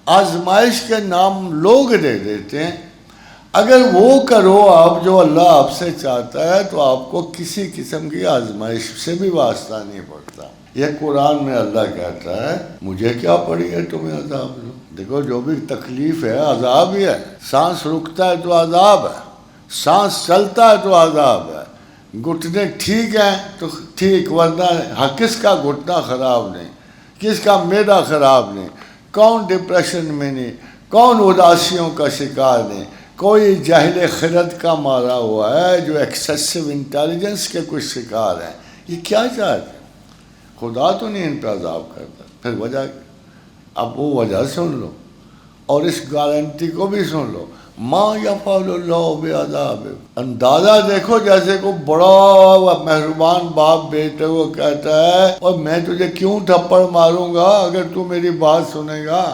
آزمائش کے نام لوگ دے دیتے ہیں. اگر وہ کرو آپ جو اللہ آپ سے چاہتا ہے تو آپ کو کسی قسم کی آزمائش سے بھی واسطہ نہیں پڑتا. یہ قرآن میں اللہ کہتا ہے مجھے کیا پڑی ہے تمہیں عذاب دو. دیکھو جو بھی تکلیف ہے عذاب ہی ہے. سانس رکتا ہے تو عذاب ہے, سانس چلتا ہے تو عذاب ہے. گھٹنے ٹھیک ہیں تو ٹھیک, ورنہ کس کا گھٹنا خراب نہیں, کس کا معدہ خراب نہیں, کون ڈپریشن میں نہیں, کون اداسیوں کا شکار نہیں. کوئی جاہل خرد کا مارا ہوا ہے جو ایکسیسو انٹیلیجنس کے کچھ شکار ہیں. یہ کیا چاہتے ہیں؟ خدا تو نہیں ان پہ عذاب کرتا. پھر وجہ, اب وہ وجہ سن لو اور اس گارنٹی کو بھی سن لو, ما یفعل اللہ بعذاب. اندازہ دیکھو جیسے کوئی بڑا مہربان باپ بیٹے کو کہتا ہے اور میں تجھے کیوں تھپڑ ماروں گا اگر تو میری بات سنے گا.